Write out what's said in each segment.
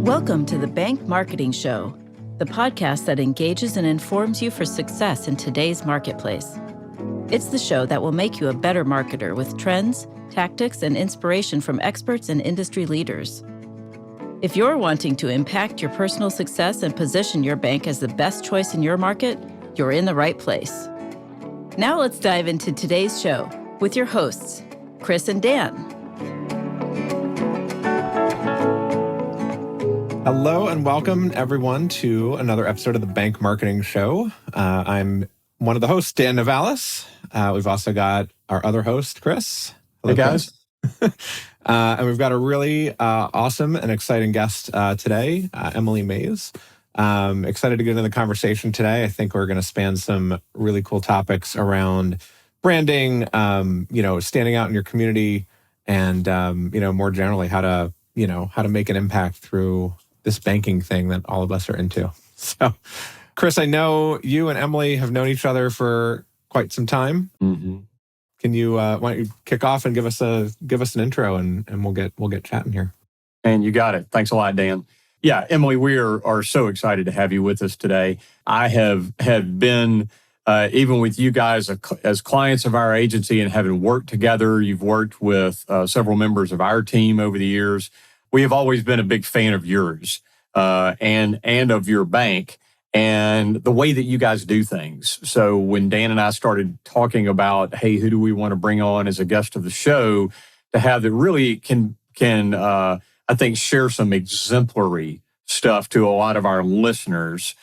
Welcome to the Bank Marketing Show, the podcast that engages and informs you for success in today's marketplace. It's the show that will make you a better marketer with trends, tactics, and inspiration from experts and industry leaders. If you're wanting to impact your personal success and position your bank as the best choice in your market, you're in the right place. Now let's dive into today's show with your hosts, Chris and Dan. Hello and welcome everyone to another episode of the Bank Marketing Show. I'm one of the hosts, Dan Novalis. We've also got our other host, Chris. Hello, hey guys. And we've got a really awesome and exciting guest today, Emily Mays. Excited to get into the conversation today. I think we're going to span some really cool topics around branding, standing out in your community, and more generally how to make an impact through this banking thing that all of us are into. So, Chris, I know you and Emily have known each other for quite some time. Mm-hmm. Can you why don't you kick off and give us an intro, and we'll get chatting here. And you got it. Thanks a lot, Dan. Yeah, Emily, we are so excited to have you with us today. I have been even with you guys as clients of our agency and having worked together. You've worked with several members of our team over the years. We have always been a big fan of yours and of your bank and the way that you guys do things. So when Dan and I started talking about, hey, who do we want to bring on as a guest of the show to have that really can I think share some exemplary stuff to a lot of our listeners.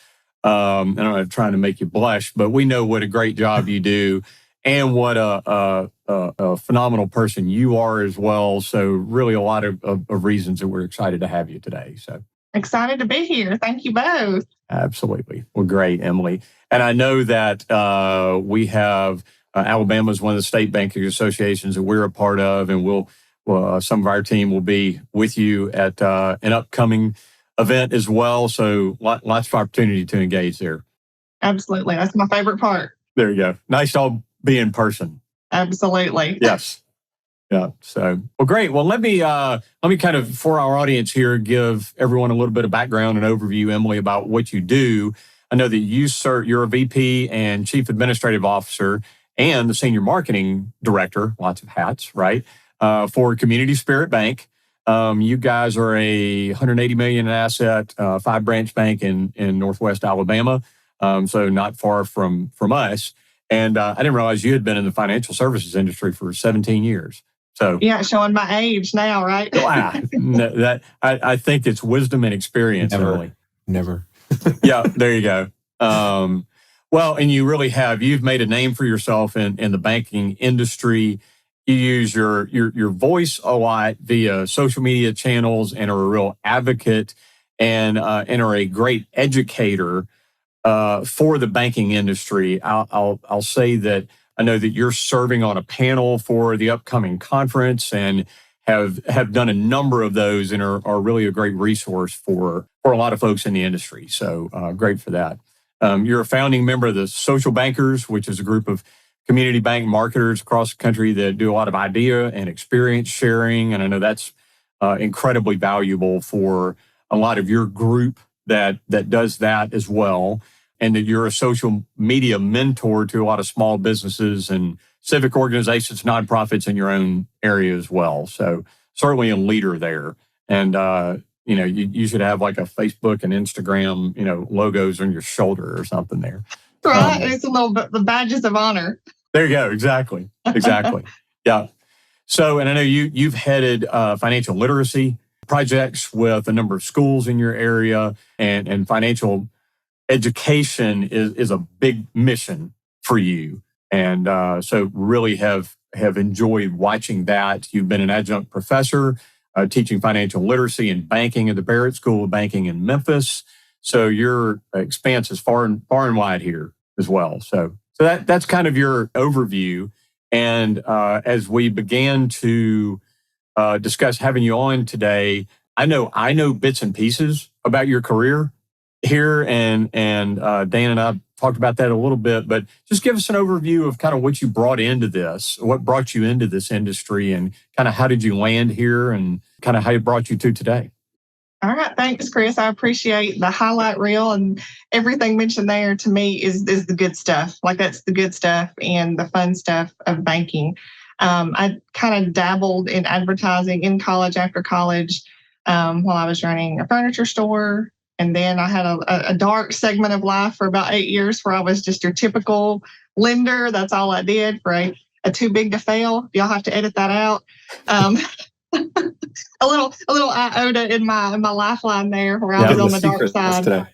I'm not trying to make you blush, but we know what a great job you do and what a phenomenal person you are as well. So really a lot of reasons that we're excited to have you today. So excited to be here. Thank you both. Absolutely. Well, great, Emily. And I know that we have Alabama is one of the state banking associations that we're a part of, and some of our team will be with you at an upcoming event as well. So lots of opportunity to engage there. Absolutely. That's my favorite part. There you go. Nice to all be in person. Absolutely. Yes. Yeah. So, well, great. Well, let me kind of, for our audience here, give everyone a little bit of background and overview, Emily, about what you do. I know that you're a VP and Chief Administrative Officer and the Senior Marketing Director, lots of hats, right? For Community Spirit Bank. You guys are a $180 million in asset, 5-branch bank in Northwest Alabama. So not far from us. And I didn't realize you had been in the financial services industry for 17 years. So yeah, showing my age now, right? I think it's wisdom and experience. Never. Yeah, there you go. Well, and you really have. You've made a name for yourself in the banking industry. You use your voice a lot via social media channels and are a real advocate and are a great educator for the banking industry. I'll say that I know that you're serving on a panel for the upcoming conference and have done a number of those and are really a great resource for a lot of folks in the industry. So great for that. You're a founding member of the Social Bankers, which is a group of community bank marketers across the country that do a lot of idea and experience sharing. And I know that's incredibly valuable for a lot of your group that does that as well. And that you're a social media mentor to a lot of small businesses and civic organizations, nonprofits in your own area as well. So certainly a leader there. And, you should have like a Facebook and Instagram, logos on your shoulder or something there. Right. It's a little bit the badges of honor. There you go. Exactly. Yeah. So, and I know you've headed financial literacy projects with a number of schools in your area, and financial education is a big mission for you. And so really have enjoyed watching that. You've been an adjunct professor teaching financial literacy and banking at the Barrett School of Banking in Memphis. So your expanse is far and wide here as well. So that's kind of your overview. And as we began to discuss having you on today, I know bits and pieces about your career here, and Dan and I talked about that a little bit, but just give us an overview of kind of what you brought into this, what brought you into this industry, and kind of how did you land here, and kind of how it brought you to today. All right. Thanks, Chris. I appreciate the highlight reel, and everything mentioned there to me is the good stuff. Like, that's the good stuff and the fun stuff of banking. I kind of dabbled in advertising in college after college while I was running a furniture store. And then I had a dark segment of life for about 8 years where I was just your typical lender. That's all I did for a too big to fail. Y'all have to edit that out. A little iota in my lifeline there where I was on the dark side. Today.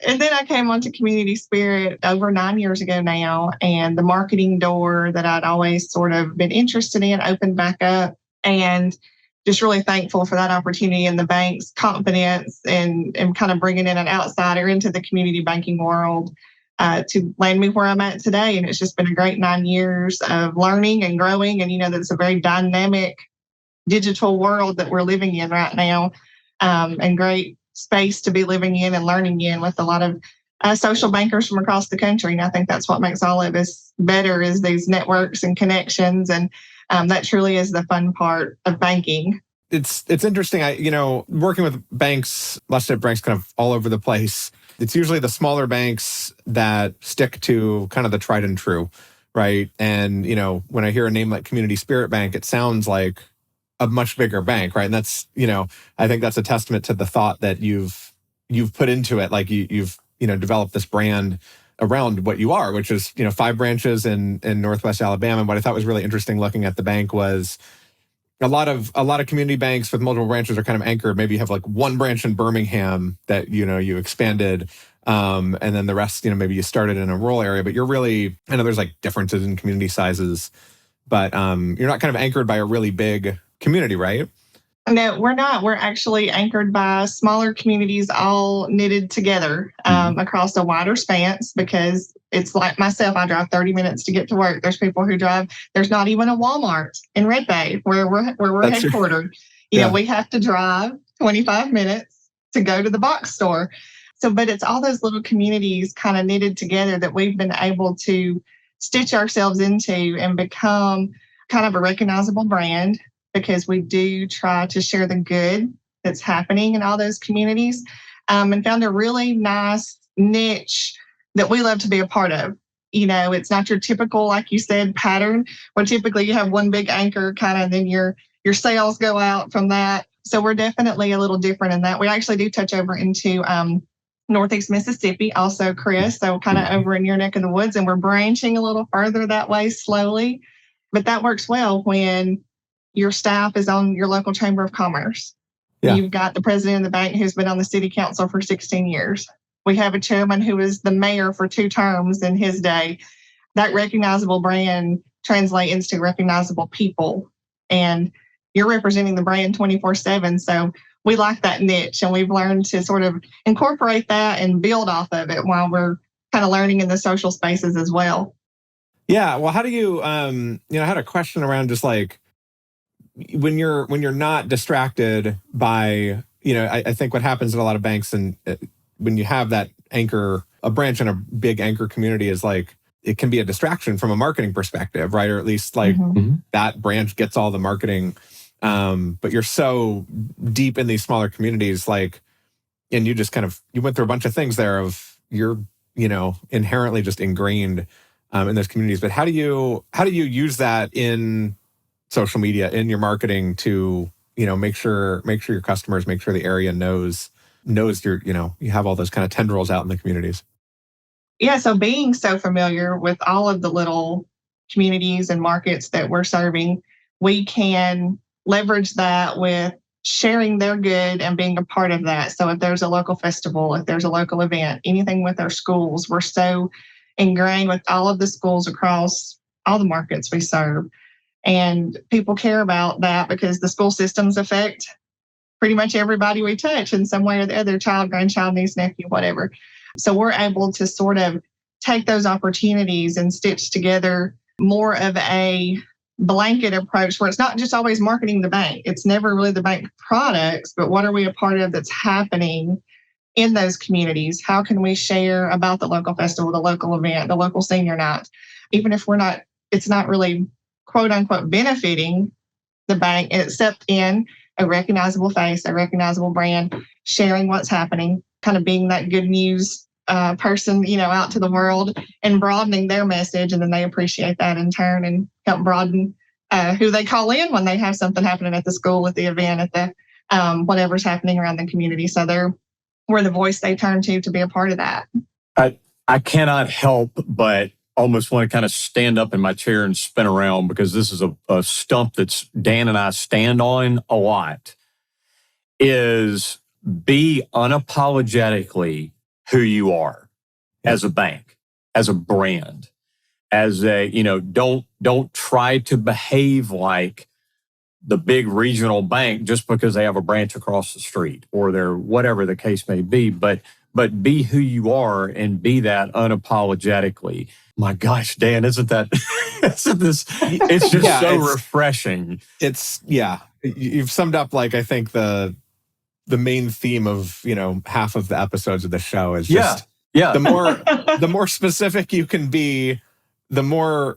And then I came onto Community Spirit over 9 years ago now, and the marketing door that I'd always sort of been interested in opened back up, and just really thankful for that opportunity and the bank's confidence and kind of bringing in an outsider into the community banking world to land me where I'm at today. And it's just been a great 9 years of learning and growing. And, that it's a very dynamic digital world that we're living in right now, and great space to be living in and learning in with a lot of social bankers from across the country. And I think that's what makes all of us better, is these networks and connections. And that truly is the fun part of banking. It's interesting. Working with banks, lots of banks kind of all over the place. It's usually the smaller banks that stick to kind of the tried and true, right? And, when I hear a name like Community Spirit Bank, it sounds like a much bigger bank, right? And that's, I think that's a testament to the thought that you've put into it. Like you've developed this brand around what you are, which is, 5 branches in Northwest Alabama. And what I thought was really interesting looking at the bank was a lot of community banks with multiple branches are kind of anchored. Maybe you have like one branch in Birmingham that, you expanded. And then the rest, maybe you started in a rural area, but you're really, I know there's like differences in community sizes, but you're not kind of anchored by a really big community, right? No, we're not. We're actually anchored by smaller communities all knitted together across a wider span, because it's like myself, I drive 30 minutes to get to work. There's people who drive, there's not even a Walmart in Red Bay where we're That's headquartered. We have to drive 25 minutes to go to the box store. So, but it's all those little communities kind of knitted together that we've been able to stitch ourselves into and become kind of a recognizable brand, because we do try to share the good that's happening in all those communities, and found a really nice niche that we love to be a part of. It's not your typical, like you said, pattern where typically you have one big anchor kind of, and then your sales go out from that. So we're definitely a little different in that. We actually do touch over into Northeast Mississippi also, Chris, so kind of over in your neck of the woods, and we're branching a little further that way slowly. But that works well when your staff is on your local chamber of commerce. Yeah. You've got the president of the bank who's been on the city council for 16 years. We have a chairman who was the mayor for 2 terms in his day. That recognizable brand translates into recognizable people. And you're representing the brand 24/7. So we like that niche, and we've learned to sort of incorporate that and build off of it while we're kind of learning in the social spaces as well. Yeah. Well, how do you, I had a question around just like, when you're not distracted by, I think what happens in a lot of banks, and when you have that anchor, a branch in a big anchor community, is like, it can be a distraction from a marketing perspective, right? Or at least like that branch gets all the marketing. But you're so deep in these smaller communities, like, and you just you went through a bunch of things there of you're, inherently just ingrained in those communities. But how do you use that in social media, in your marketing, to make sure your customers, make sure the area knows your, you have all those kind of tendrils out in the communities? Yeah, so being so familiar with all of the little communities and markets that we're serving, we can leverage that with sharing their good and being a part of that. So if there's a local festival, if there's a local event, anything with our schools, we're so ingrained with all of the schools across all the markets we serve. And people care about that because the school systems affect pretty much everybody we touch in some way or the other, child, grandchild, niece, nephew, whatever. So we're able to sort of take those opportunities and stitch together more of a blanket approach where it's not just always marketing the bank. It's never really the bank products, but what are we a part of that's happening in those communities? How can we share about the local festival, the local event, the local senior night? Even if it's not really quote unquote benefiting the bank, except in a recognizable face, a recognizable brand, sharing what's happening, kind of being that good news person, out to the world and broadening their message. And then they appreciate that in turn and help broaden who they call in when they have something happening at the school, at the event, at the whatever's happening around the community. So we're the voice they turn to be a part of that. I cannot help but almost want to kind of stand up in my chair and spin around, because this is a stump that's Dan and I stand on a lot, is be unapologetically who you are as a bank, as a brand, as a, don't try to behave like the big regional bank just because they have a branch across the street or they're whatever the case may be, but be who you are and be that unapologetically. My gosh, Dan, isn't this, it's just refreshing. You've summed up, like, I think the main theme of, half of the episodes of the show is just, the more specific you can be, the more,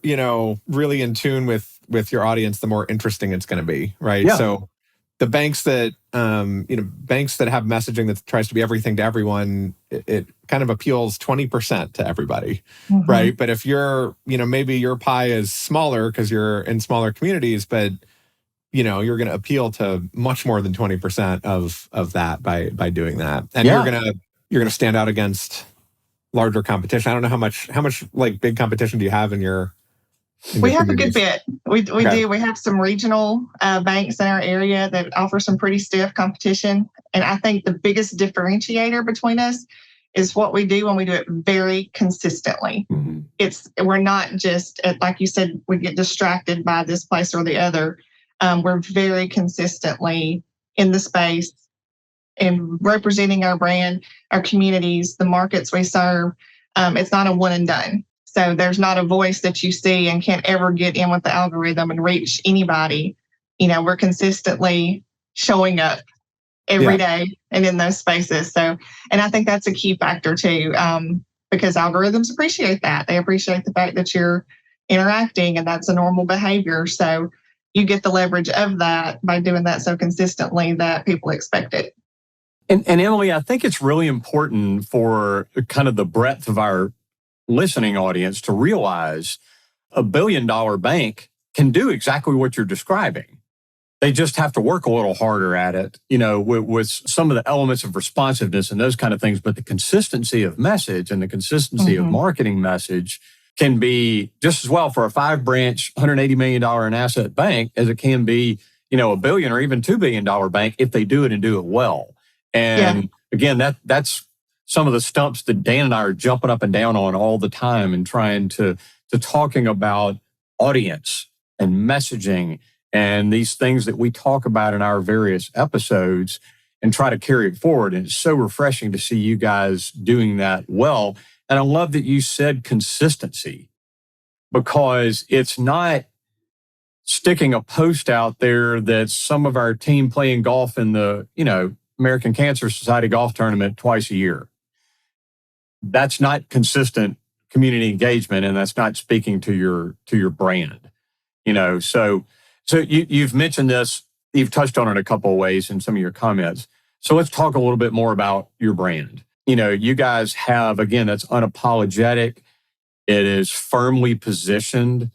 really in tune with your audience, the more interesting it's going to be. Right. Yeah. So the banks that, banks that have messaging that tries to be everything to everyone, it kind of appeals 20% to everybody. Mm-hmm. Right. But if you're, maybe your pie is smaller because you're in smaller communities, but you're going to appeal to much more than 20% of that by doing that. And you're going to stand out against larger competition. I don't know how much like big competition do you have in your we have a good bit. We do. We have some regional banks in our area that offer some pretty stiff competition. And I think the biggest differentiator between us is what we do when we do it very consistently. Mm-hmm. We're not just, like you said, we get distracted by this place or the other. We're very consistently in the space and representing our brand, our communities, the markets we serve. It's not a one and done. So there's not a voice that you see and can't ever get in with the algorithm and reach anybody. We're consistently showing up every day and in those spaces. So, and I think that's a key factor too, because algorithms appreciate that. They appreciate the fact that you're interacting and that's a normal behavior. So you get the leverage of that by doing that so consistently that people expect it. And Emily, I think it's really important for kind of the breadth of our listening audience to realize a $1 billion bank can do exactly what you're describing. They just have to work a little harder at it, with some of the elements of responsiveness and those kind of things. But the consistency of message and the consistency of marketing message can be just as well for a 5-branch, $180 million in asset bank as it can be, a $1 billion or even $2 billion bank if they do it and do it well. And again, that's some of the stumps that Dan and I are jumping up and down on all the time and trying to talking about audience and messaging and these things that we talk about in our various episodes and try to carry it forward. And it's so refreshing to see you guys doing that well. And I love that you said consistency, because it's not sticking a post out there that some of our team playing golf in the, American Cancer Society golf tournament twice a year. That's not consistent community engagement, and that's not speaking to your brand. So you've mentioned this, you've touched on it a couple of ways in some of your comments. So let's talk a little bit more about your brand. You guys have, again, that's unapologetic. It is firmly positioned.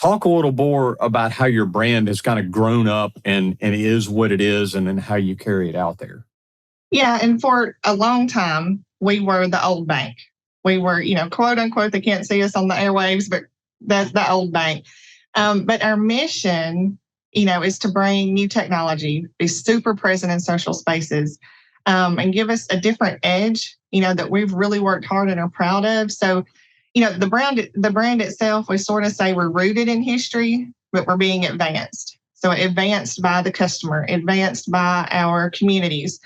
Talk a little more about how your brand has kind of grown up and is what it is, and then how you carry it out there. Yeah, and for a long time, we were the old bank. We were, quote unquote, they can't see us on the airwaves, but that's the old bank. But our mission, is to bring new technology, be super present in social spaces, and give us a different edge, that we've really worked hard and are proud of. So, the brand itself, we sort of say we're rooted in history, but we're being advanced. So advanced by the customer, advanced by our communities.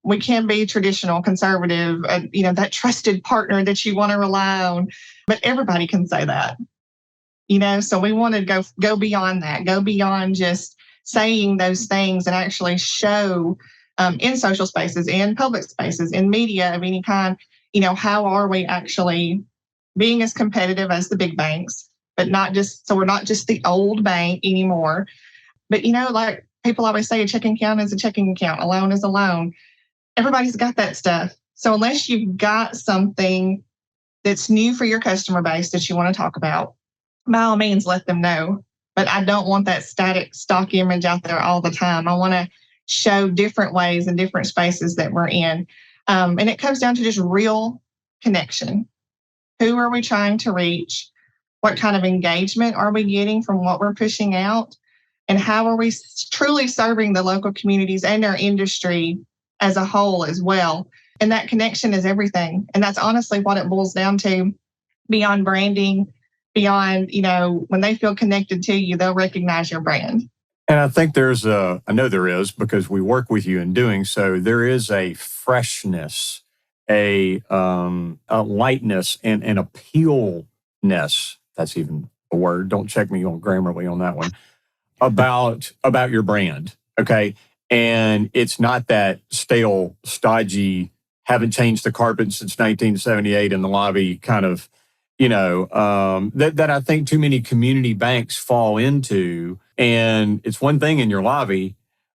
We can be traditional, conservative, that trusted partner that you want to rely on, but everybody can say that, so we want to go beyond that, go beyond just saying those things and actually show in social spaces, in public spaces, in media of any kind, how are we actually being as competitive as the big banks, but not just, so we're not just the old bank anymore, but, like People always say a checking account is a checking account, a loan is a loan. Everybody's got that stuff. So unless you've got something that's new for your customer base that you want to talk about, by all means, let them know. But I don't want that static stock image out there all the time. I want to show different ways and different spaces that we're in. And it comes down to just real connection. Who are we trying to reach? What kind of engagement are we getting from what we're pushing out? And how are we truly serving the local communities and our industry as a whole as well? And that connection is everything. And that's honestly what it boils down to, beyond branding, beyond, when they feel connected to you, they'll recognize your brand. And I think I know there is, because we work with you in doing so, there is a freshness, a lightness, and an appealness. That's even a word. Don't check me on Grammarly on that one. About your brand, okay? And it's not that stale, stodgy, haven't changed the carpet since 1978 in the lobby kind of, that I think too many community banks fall into. And it's one thing in your lobby,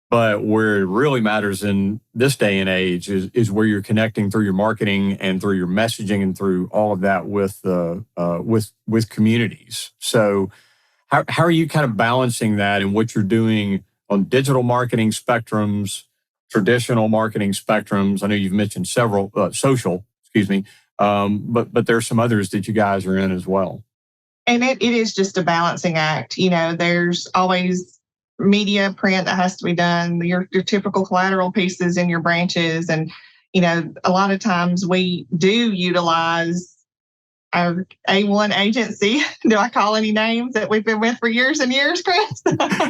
but where it really matters in this day and age is where you're connecting through your marketing and through your messaging and through all of that with with communities. So how are you kind of balancing that in what you're doing on digital marketing spectrums, traditional marketing spectrums? I know you've mentioned several, social, but there's some others that you guys are in as well. And it is just a balancing act. There's always media print that has to be done, your typical collateral pieces in your branches. And, a lot of times we do utilize our A1 agency. Do I call any names that we've been with for years and years, Chris?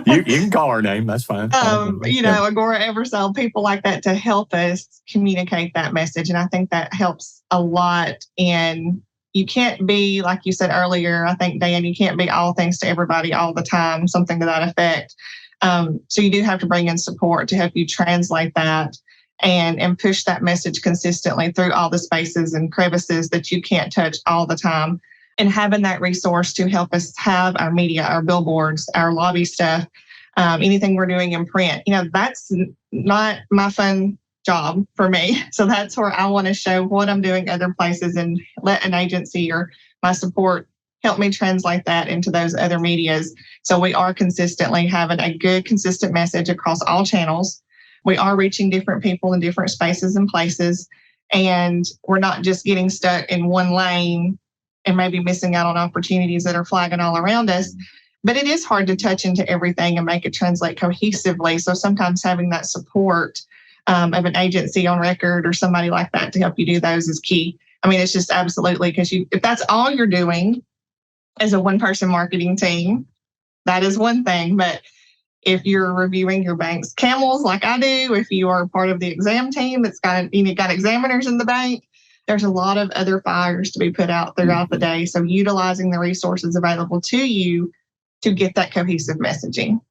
You can call our name. That's fine. Agora, Eversell, people like that to help us communicate that message. And I think that helps a lot. And you can't be, like you said earlier, I think, Dan, you can't be all things to everybody all the time, something to that effect. So you do have to bring in support to help you translate that and push that message consistently through all the spaces and crevices that you can't touch all the time. And having that resource to help us have our media, our billboards, our lobby stuff, anything we're doing in print, that's not my fun job for me. So that's where I want to show what I'm doing other places and let an agency or my support help me translate that into those other medias. So we are consistently having a good, consistent message across all channels. We are reaching different people in different spaces and places. And we're not just getting stuck in one lane and maybe missing out on opportunities that are flagging all around us. But it is hard to touch into everything and make it translate cohesively. So sometimes having that support of an agency on record or somebody like that to help you do those is key. I mean, it's just absolutely, because if that's all you're doing as a one-person marketing team, that is one thing. But if you're reviewing your bank's camels like I do, if you are part of the exam team that's got examiners in the bank, there's a lot of other fires to be put out throughout the day. So utilizing the resources available to you to get that cohesive messaging.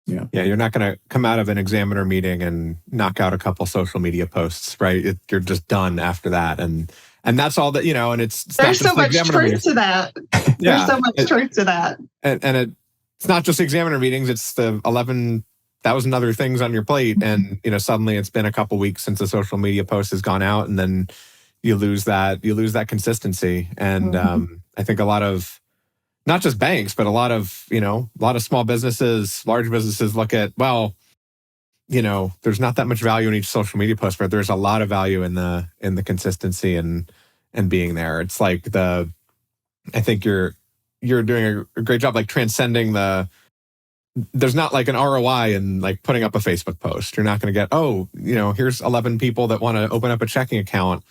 Yeah, you're not going to come out of an examiner meeting and knock out a couple social media posts, right? You're just done after that. And that's all that, and there's so much truth to that. There's so much truth to that. And it's not just examiner meetings, it's the 11,000 other things on your plate. And, suddenly it's been a couple weeks since a social media post has gone out, and then you lose that consistency. And I think a lot of, not just banks, but a lot of small businesses, large businesses look at, there's not that much value in each social media post, but there's a lot of value in the consistency and being there. It's like I think you're doing a great job, like transcending there's not like an ROI in like putting up a Facebook post. You're not going to get, here's 11 people that want to open up a checking account.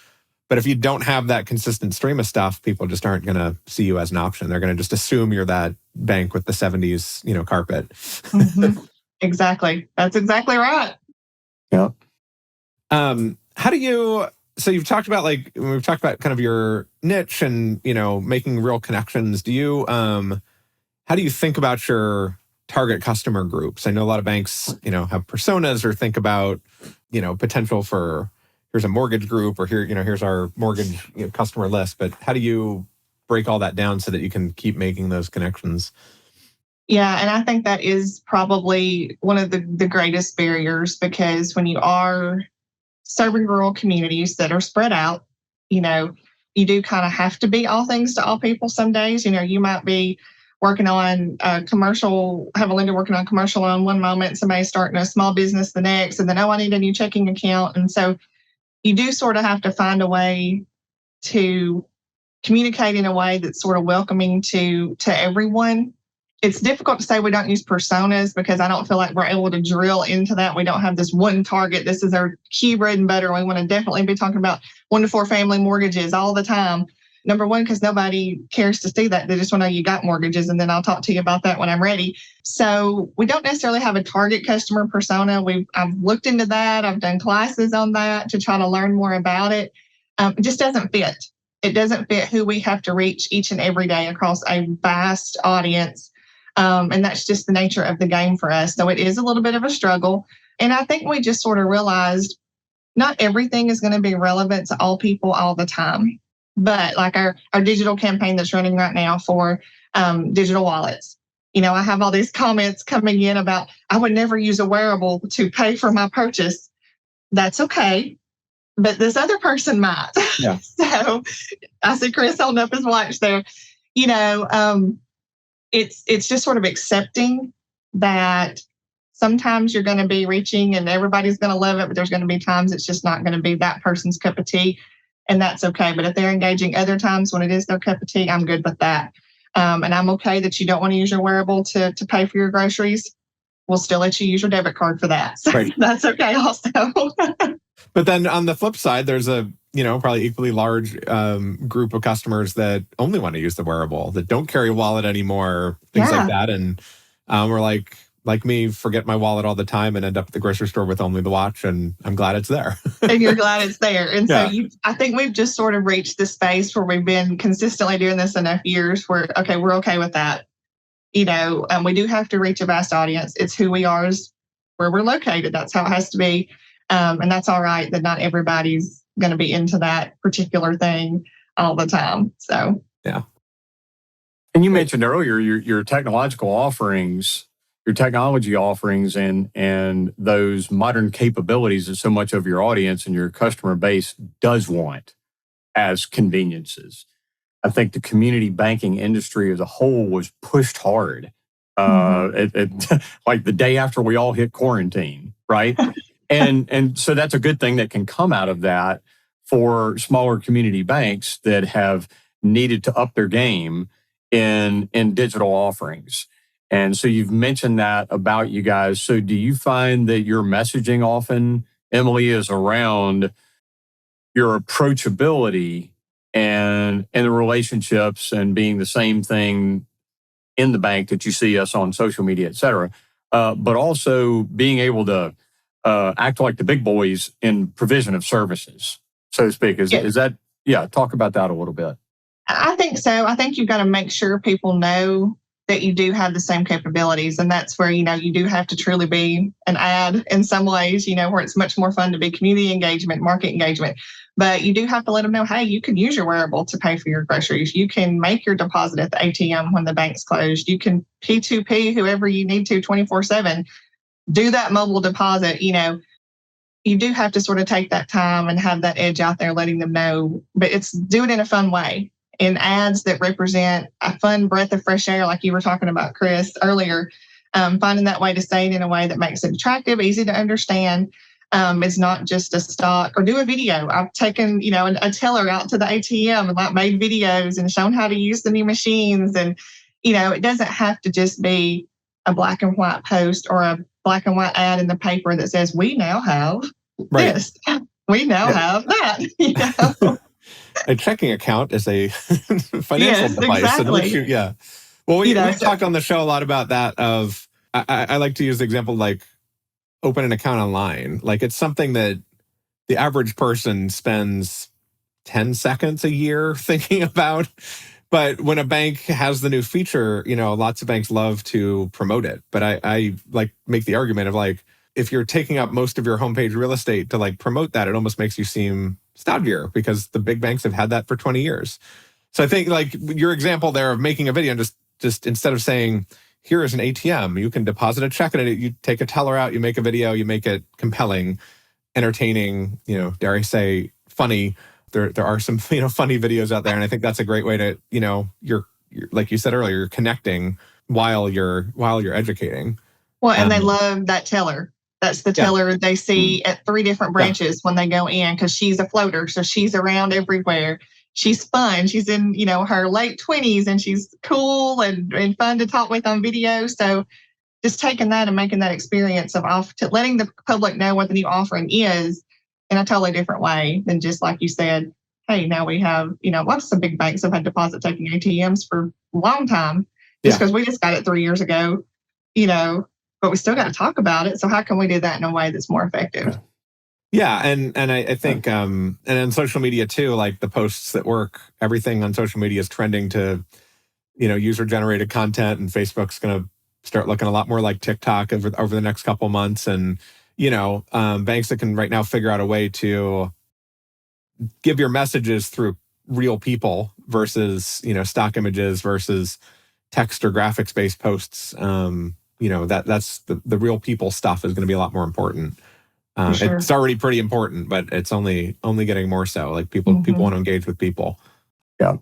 But if you don't have that consistent stream of stuff, people just aren't going to see you as an option. They're going to just assume you're that bank with the 70s, carpet. Mm-hmm. Exactly. That's exactly right. Yeah. So we've talked about kind of your niche and, making real connections. How do you think about your target customer groups? I know a lot of banks, have personas or think about, potential for, here's a mortgage group, or here's our mortgage customer list. But how do you break all that down so that you can keep making those connections? Yeah, and I think that is probably one of the greatest barriers, because when you are serving rural communities that are spread out, you know, you do kind of have to be all things to all people some days. You might be working on have a lender working on commercial loan one moment, somebody starting a small business the next, and then, oh, I need a new checking account. And so you do sort of have to find a way to communicate in a way that's sort of welcoming to everyone. It's difficult to say we don't use personas, because I don't feel like we're able to drill into that. We don't have this one target. This is our key bread and butter. We want to definitely be talking about 1 to 4 family mortgages all the time. Number one, because nobody cares to see that. They just want to know you got mortgages, and then I'll talk to you about that when I'm ready. So we don't necessarily have a target customer persona. I've looked into that. I've done classes on that to try to learn more about it. It just doesn't fit. It doesn't fit who we have to reach each and every day across a vast audience. And that's just the nature of the game for us. So it is a little bit of a struggle. And I think we just sort of realized not everything is going to be relevant to all people all the time. But like our digital campaign that's running right now for digital wallets, I have all these comments coming in about, I would never use a wearable to pay for my purchase. That's okay. But this other person might. Yeah. So I see Chris holding up his watch there. It's just sort of accepting that sometimes you're going to be reaching and everybody's going to love it, but there's going to be times it's just not going to be that person's cup of tea, and that's okay. But if they're engaging other times when it is their cup of tea, I'm good with that. And I'm okay that you don't want to use your wearable to pay for your groceries. We'll still let you use your debit card for that. So Right. That's okay also. But then on the flip side, there's a probably equally large group of customers that only want to use the wearable, that don't carry a wallet anymore, things like that. And we're like me, forget my wallet all the time and end up at the grocery store with only the watch, and I'm glad it's there. And you're glad it's there. And so I think we've just sort of reached the space where we've been consistently doing this enough years where, okay, we're okay with that. We do have to reach a vast audience. It's who we are, is where we're located. That's how it has to be. And that's all right that not everybody's going to be into that particular thing all the time. So, yeah. And you mentioned earlier your technology offerings, and those modern capabilities that so much of your audience and your customer base does want as conveniences. I think the community banking industry as a whole was pushed hard, like the day after we all hit quarantine, right? And so that's a good thing that can come out of that for smaller community banks that have needed to up their game in digital offerings. And so you've mentioned that about you guys. So do you find that your messaging often, Emily, is around your approachability and the relationships and being the same thing in the bank that you see us on social media, et cetera, but also being able to act like the big boys in provision of services, so to speak? Is that, talk about that a little bit. I think so. I think you've got to make sure people know that you do have the same capabilities. And that's where, you do have to truly be an ad in some ways, where it's much more fun to be community engagement, market engagement. But you do have to let them know, hey, you can use your wearable to pay for your groceries. You can make your deposit at the ATM when the bank's closed. You can P2P whoever you need to 24/7. Do that mobile deposit. You do have to sort of take that time and have that edge out there, letting them know, but do it in a fun way. In ads that represent a fun breath of fresh air, like you were talking about, Chris, earlier, finding that way to say it in a way that makes it attractive, easy to understand. It's not just a stock, or do a video. I've taken, a teller out to the ATM and made videos and shown how to use the new machines. And, it doesn't have to just be a black and white post or a black and white ad in the paper that says, we now have this. We now have that. A checking account is a financial device. Exactly. Well, we talk on the show a lot about that. I like to use the example like open an account online. Like it's something that the average person spends 10 seconds a year thinking about. But when a bank has the new feature, lots of banks love to promote it. But I like make the argument of like, if you're taking up most of your homepage real estate to like promote that, it almost makes you seem stodgier because the big banks have had that for 20 years. So I think like your example there of making a video and just instead of saying, here is an ATM. You can deposit a check in it. You take a teller out, you make a video, you make it compelling, entertaining, dare I say, funny. There are some, funny videos out there. And I think that's a great way to, you're like you said earlier, you're connecting while you're educating. Well, and they love that teller. That's the teller they see at 3 different branches when they go in, because she's a floater. So she's around everywhere. She's fun. She's in, her late 20s, and she's cool and fun to talk with on video. So just taking that and making that experience of letting the public know what the new offering is in a totally different way than just like you said, hey, now we have, lots of big banks have had deposit taking ATMs for a long time just because we just got it 3 years ago, but we still got to talk about it. So how can we do that in a way that's more effective? Yeah. And I think, and in social media too, like the posts that work, everything on social media is trending to, user generated content, and Facebook's going to start looking a lot more like TikTok over the next couple months. And, banks that can right now figure out a way to give your messages through real people versus, stock images versus text or graphics based posts. That's the real people stuff is going to be a lot more important. Sure. It's already pretty important, but it's only getting more so. Like people want to engage with people. Yeah.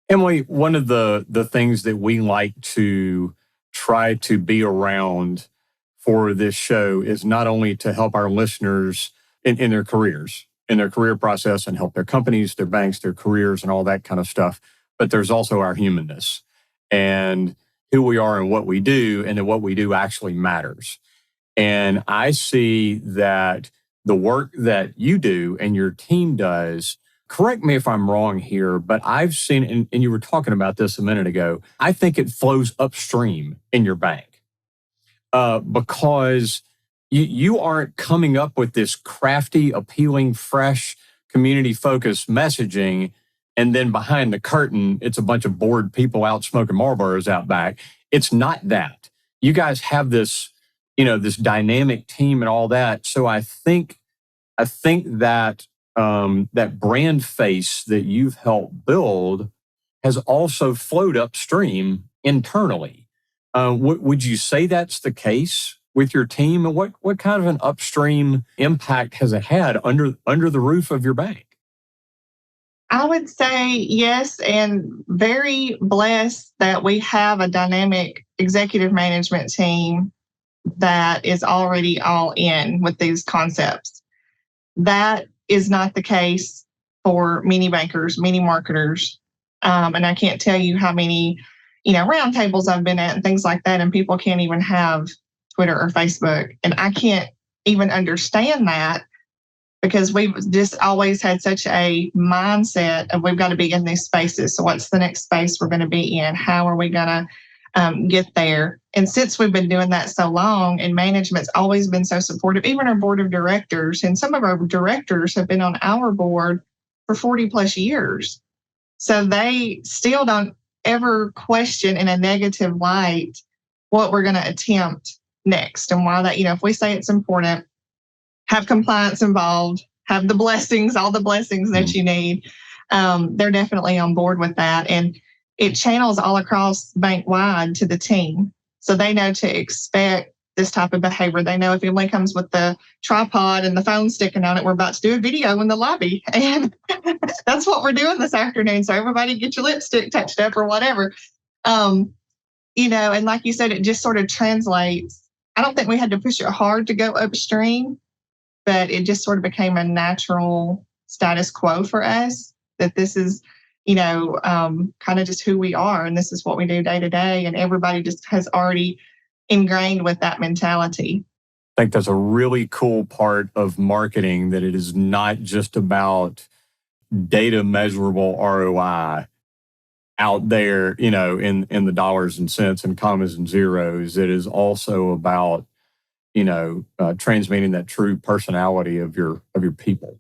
Emily, one of the things that we like to try to be around for this show is not only to help our listeners in their careers, in their career process, and help their companies, their banks, their careers, and all that kind of stuff, but there's also our humanness and who we are and what we do, and that what we do actually matters. And I see that the work that you do and your team does, correct me if I'm wrong here, but I've seen, and you were talking about this a minute ago, I think it flows upstream in your bank because you aren't coming up with this crafty, appealing, fresh, community-focused messaging, and then behind the curtain, it's a bunch of bored people out smoking Marlboros out back. It's not that. You guys have this, this dynamic team and all that. So I think that that brand face that you've helped build has also flowed upstream internally. Would you say that's the case with your team? And what kind of an upstream impact has it had under the roof of your bank? I would say yes, and very blessed that we have a dynamic executive management team that is already all in with these concepts. That is not the case for many bankers, many marketers. And I can't tell you how many, roundtables I've been at and things like that, and people can't even have Twitter or Facebook. And I can't even understand that because we've just always had such a mindset of we've got to be in these spaces. So what's the next space we're going to be in? How are we going to get there? And since we've been doing that so long, and management's always been so supportive, even our board of directors, and some of our directors have been on our board for 40 plus years. So they still don't ever question in a negative light what we're going to attempt next. And why that, if we say it's important, have compliance involved, have the blessings, all the blessings that you need, they're definitely on board with that. And it channels all across bank-wide to the team. So they know to expect this type of behavior. They know if Emily comes with the tripod and the phone sticking on it, we're about to do a video in the lobby. And that's what we're doing this afternoon. So everybody get your lipstick touched up or whatever. And like you said, it just sort of translates. I don't think we had to push it hard to go upstream, but it just sort of became a natural status quo for us that this is, kind of just who we are. And this is what we do day to day. And everybody just has already ingrained with that mentality. I think that's a really cool part of marketing, that it is not just about data measurable ROI out there, in the dollars and cents and commas and zeros. It is also about, transmitting that true personality of your people.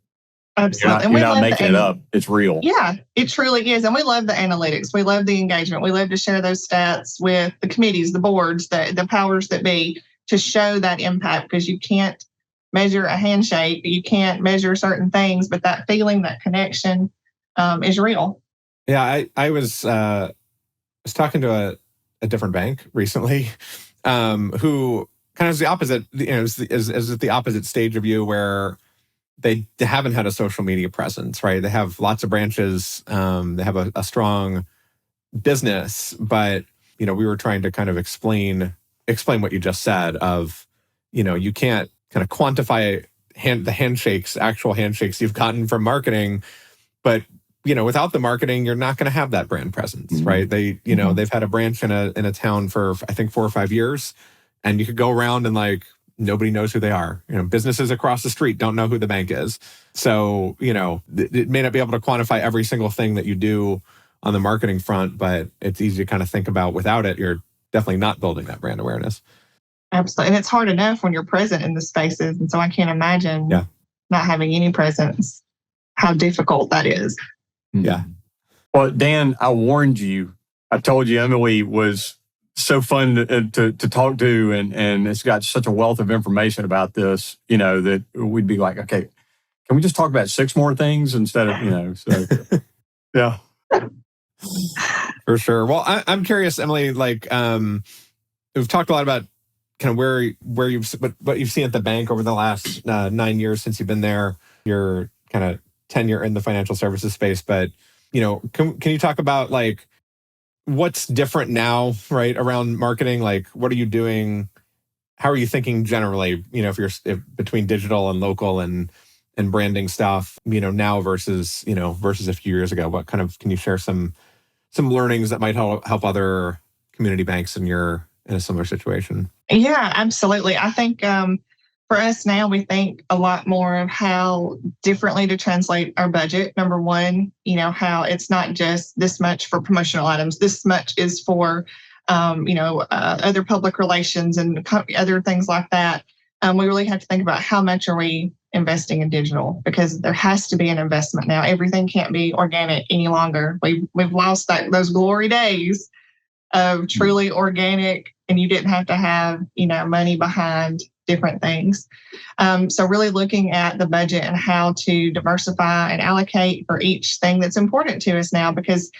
Absolutely. You're not making it up. It's real. Yeah, it truly is. And we love the analytics. We love the engagement. We love to share those stats with the committees, the boards, the powers that be, to show that impact, because you can't measure a handshake. You can't measure certain things, but that feeling, that connection is real. Yeah, I was talking to a different bank recently, who kind of is the opposite, is at the opposite stage of you, where they haven't had a social media presence, right? They have lots of branches. They have a strong business, but we were trying to kind of explain what you just said of, you can't kind of quantify the actual handshakes you've gotten from marketing, but without the marketing, you're not going to have that brand presence, right? They, they've had a branch in a town for I think 4 or 5 years, and you could go around and like nobody knows who they are. Businesses across the street don't know who the bank is. So, it may not be able to quantify every single thing that you do on the marketing front, but it's easy to kind of think about without it, you're definitely not building that brand awareness. Absolutely. And it's hard enough when you're present in the spaces. And so I can't imagine not having any presence, how difficult that is. Yeah. Well, Dan, I warned you. I told you Emily was so fun to talk to, and it's got such a wealth of information about this, that we'd be like, okay, can we just talk about 6 more things instead of, so yeah. For sure. Well, I'm curious, Emily, like, we've talked a lot about kind of where what you've seen at the bank over the last 9 years since you've been there, your kind of tenure in the financial services space. But, can you talk about like what's different now, right, around marketing? Like, what are you doing? How are you thinking generally, if between digital and local and branding stuff, now versus a few years ago? What kind of, can you share some learnings that might help other community banks in a similar situation? Yeah, absolutely. I think for us now, we think a lot more of how differently to translate our budget. Number one, how it's not just this much for promotional items. This much is for, other public relations and other things like that. We really have to think about how much are we investing in digital, because there has to be an investment now. Everything can't be organic any longer. We've lost those glory days of truly organic, and you didn't have to have, money behind different things. So really looking at the budget and how to diversify and allocate for each thing that's important to us now, because,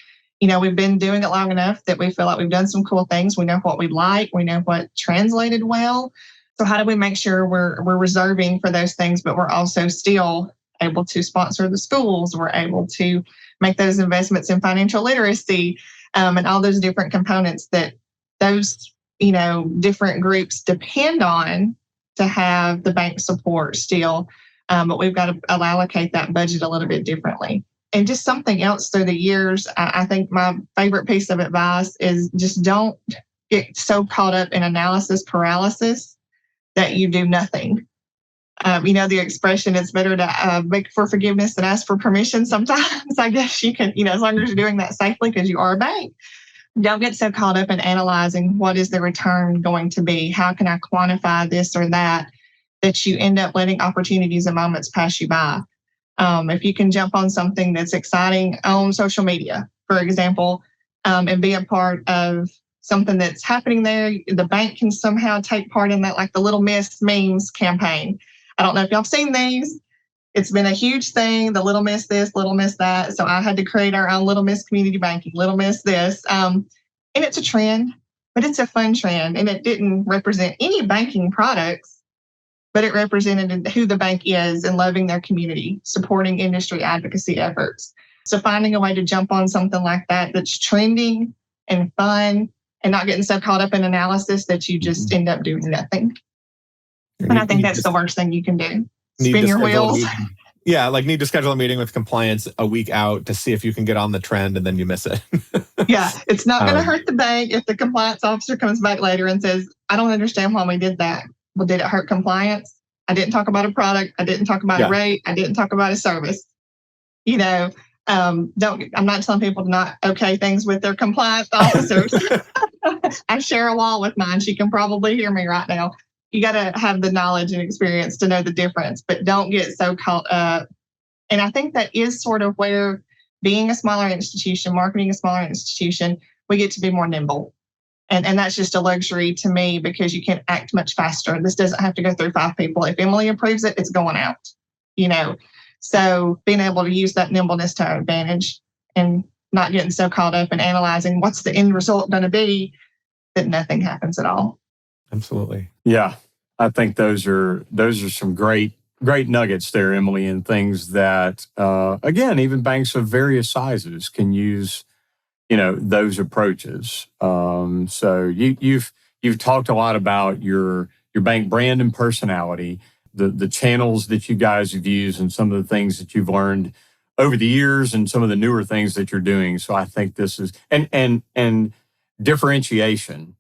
we've been doing it long enough that we feel like we've done some cool things. We know what we like. We know what translated well. So how do we make sure we're reserving for those things, but we're also still able to sponsor the schools? We're able to make those investments in financial literacy, and all those different components that those, different groups depend on to have the bank support still. But we've got to allocate that budget a little bit differently. And just something else through the years, I think my favorite piece of advice is just don't get so caught up in analysis paralysis that you do nothing. The expression, it's better to beg for forgiveness than ask for permission. Sometimes I guess you can, as long as you're doing that safely because you are a bank, don't get so caught up in analyzing what is the return going to be? How can I quantify this or that you end up letting opportunities and moments pass you by. If you can jump on something that's exciting on social media, for example, and be a part of something that's happening there, the bank can somehow take part in that, like the Little Miss memes campaign. I don't know if y'all have seen these. It's been a huge thing, the Little Miss this, Little Miss that. So I had to create our own Little Miss community banking, Little Miss this. And it's a trend, but it's a fun trend. And it didn't represent any banking products, but it represented who the bank is and loving their community, supporting industry advocacy efforts. So finding a way to jump on something like that that's trending and fun and not getting so caught up in analysis that you just end up doing nothing. And I think that's the worst thing you can do. Spin your wheels. Yeah, like need to schedule a meeting with compliance a week out to see if you can get on the trend and then you miss it. Yeah, it's not going to hurt the bank if the compliance officer comes back later and says, I don't understand why we did that. Well, did it hurt compliance? I didn't talk about a product. I didn't talk about a rate. I didn't talk about a service. I'm not telling people to not okay things with their compliance officers. I share a wall with mine. She can probably hear me right now. You got to have the knowledge and experience to know the difference, but don't get so caught up. And I think that is sort of where being a smaller institution, marketing a smaller institution, we get to be more nimble. And that's just a luxury to me because you can act much faster. This doesn't have to go through 5 people. If Emily approves it, it's going out, So being able to use that nimbleness to our advantage and not getting so caught up in analyzing what's the end result going to be that nothing happens at all. Absolutely. Yeah, I think those are some great nuggets there, Emily, and things that again, even banks of various sizes can use, those approaches. So you've talked a lot about your bank brand and personality, the channels that you guys have used, and some of the things that you've learned over the years, and some of the newer things that you're doing. So I think this is and differentiation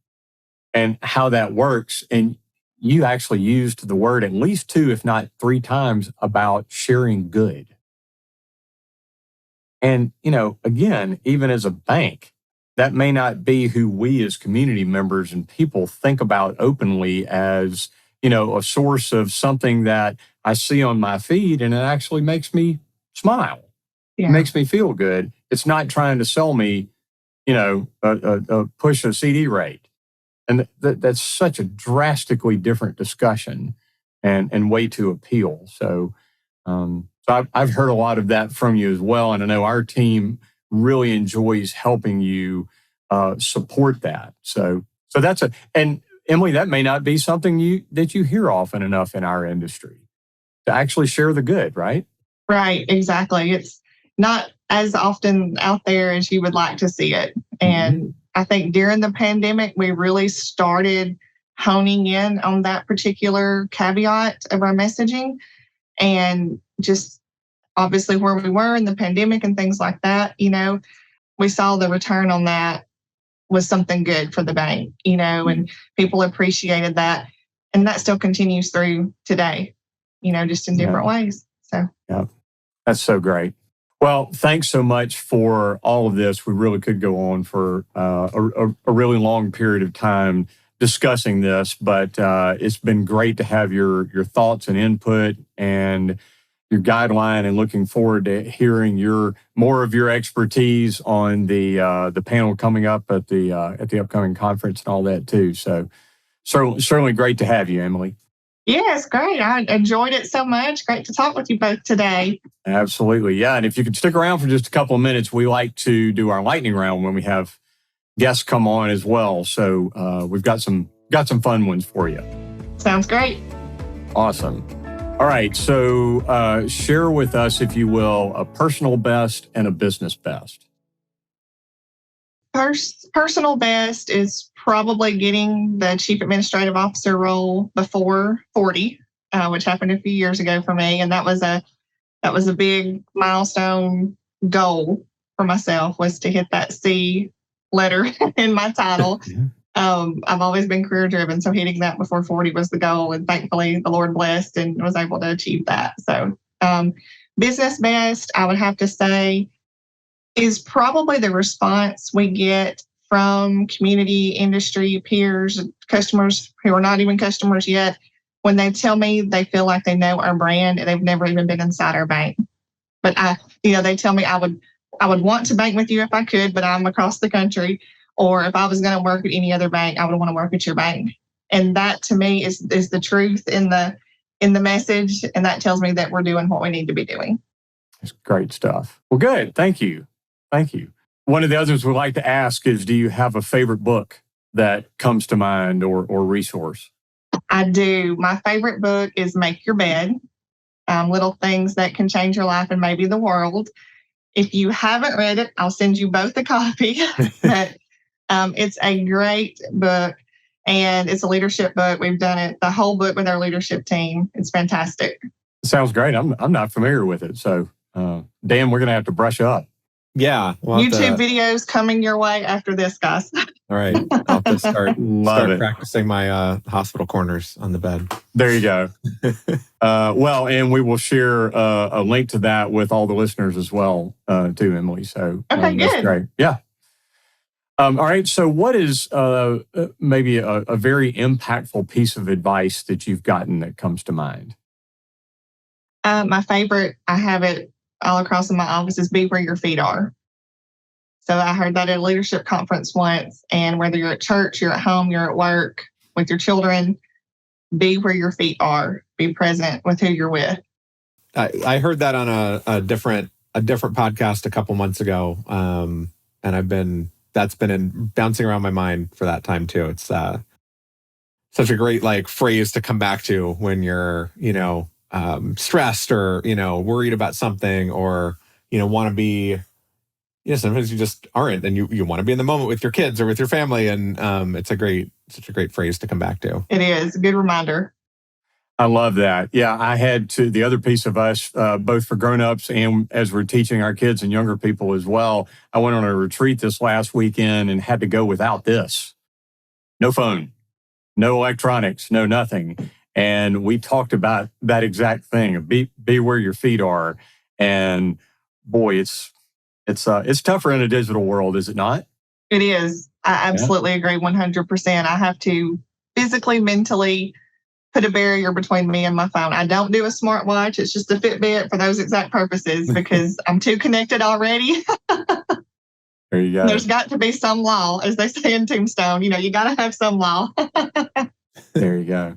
and how that works. And you actually used the word at least 2, if not 3 times about sharing good. And, again, even as a bank, that may not be who we as community members and people think about openly as, a source of something that I see on my feed and it actually makes me smile. Yeah. It makes me feel good. It's not trying to sell me, a push a CD rate. And that's such a drastically different discussion and way to appeal. So, I've heard a lot of that from you as well. And I know our team really enjoys helping you support that. So that's and Emily, that may not be something that you hear often enough in our industry to actually share the good, right? Right, exactly. It's not as often out there as you would like to see it. And I think during the pandemic, we really started honing in on that particular caveat of our messaging, and just obviously where we were in the pandemic and things like that, we saw the return on that was something good for the bank, and people appreciated that. And that still continues through today, just in different ways. So, yeah, that's so great. Well, thanks so much for all of this. We really could go on for a really long period of time discussing this, but it's been great to have your thoughts and input and your guideline, and looking forward to hearing more of your expertise on the panel coming up at the upcoming conference and all that too. So certainly great to have you, Emily. Yes, great. I enjoyed it so much. Great to talk with you both today. Absolutely. Yeah. And if you could stick around for just a couple of minutes, we like to do our lightning round when we have guests come on as well. So we've got some fun ones for you. Sounds great. Awesome. All right. So share with us, if you will, a personal best and a business best. Personal best is probably getting the chief administrative officer role before 40, which happened a few years ago for me. And that was a big milestone goal for myself, was to hit that C letter in my title. I've always been career driven, so hitting that before 40 was the goal. And thankfully the Lord blessed and was able to achieve that. So business best, I would have to say, is probably the response we get from community, industry, peers, customers who are not even customers yet, when they tell me they feel like they know our brand and they've never even been inside our bank. But they tell me I would want to bank with you if I could, but I'm across the country. Or if I was going to work at any other bank, I would want to work at your bank. And that to me is the truth in the message. And that tells me that we're doing what we need to be doing. That's great stuff. Well, good. Thank you. One of the others we like to ask is, do you have a favorite book that comes to mind or resource? I do. My favorite book is Make Your Bed, Little Things That Can Change Your Life and Maybe the World. If you haven't read it, I'll send you both a copy. But it's a great book, and it's a leadership book. We've done it, the whole book, with our leadership team. It's fantastic. Sounds great. I'm not familiar with it. So, Dan, we're going to have to brush up. Yeah. YouTube videos coming your way after this, guys. All right. I'll have to start practicing my hospital corners on the bed. There you go. Well, and we will share a link to that with all the listeners as well, too, Emily. So okay, that's good. Great. Yeah. All right. So what is maybe a very impactful piece of advice that you've gotten that comes to mind? My favorite, I have it all across in my office, is be where your feet are. So I heard that at a leadership conference once, and whether you're at church, you're at home, you're at work, with your children, be where your feet are. Be present with who you're with. I heard that on a different podcast a couple months ago, and I've been that's been bouncing around my mind for that time too. It's such a great like phrase to come back to when you're, stressed or, worried about something or, want to be, sometimes you just aren't, and you want to be in the moment with your kids or with your family. And it's such a great phrase to come back to. It is a good reminder. I love that. Yeah, I had to, the other piece of us, both for grownups and as we're teaching our kids and younger people as well, I went on a retreat this last weekend and had to go without this. No phone, no electronics, no nothing. And we talked about that exact thing, be where your feet are. And boy, it's tougher in a digital world, is it not? It is. I absolutely agree 100%. I have to physically, mentally put a barrier between me and my phone. I don't do a smartwatch. It's just a Fitbit for those exact purposes because I'm too connected already. There you go. There's got to be some law, as they say in Tombstone. You got to have some law. There you go.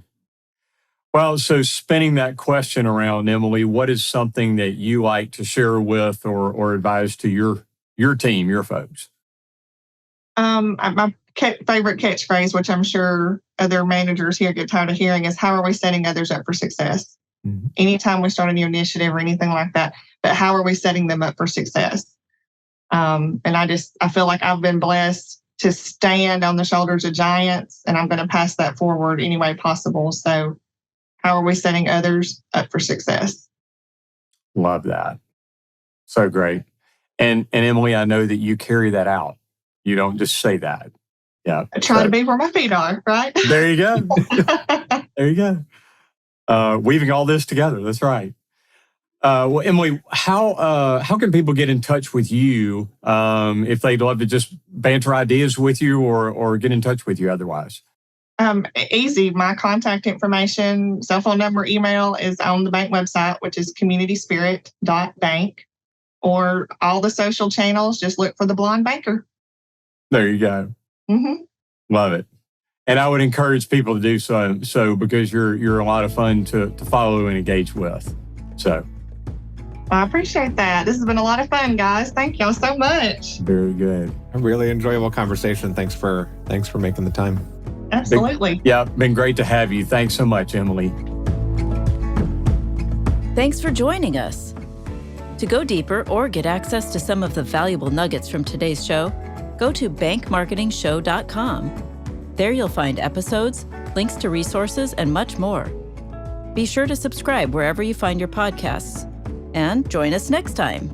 Well, so spinning that question around, Emily, what is something that you like to share with or advise to your team, your folks? My favorite catchphrase, which I'm sure other managers here get tired of hearing, is how are we setting others up for success? Mm-hmm. Anytime we start a new initiative or anything like that, but how are we setting them up for success? And I feel like I've been blessed to stand on the shoulders of giants, and I'm going to pass that forward any way possible. So how are we setting others up for success? Love that. So great. And Emily, I know that you carry that out. You don't just say that. Yeah. I try to be where my feet are, right? There you go. There you go. Weaving all this together. That's right. Well, Emily, how can people get in touch with you if they'd love to just banter ideas with you or get in touch with you otherwise? Easy. My contact information, cell phone number, email is on the bank website, which is communityspirit.bank, or all the social channels. Just look for the Blonde Banker. There you go. Mm-hmm. Love it. And I would encourage people to do so because you're a lot of fun to follow and engage with. So I appreciate that. This has been a lot of fun, guys. Thank y'all so much. Very good. A really enjoyable conversation. Thanks for making the time. Absolutely. Been great to have you. Thanks so much, Emily. Thanks for joining us. To go deeper or get access to some of the valuable nuggets from today's show, go to bankmarketingshow.com. There you'll find episodes, links to resources, and much more. Be sure to subscribe wherever you find your podcasts. And join us next time.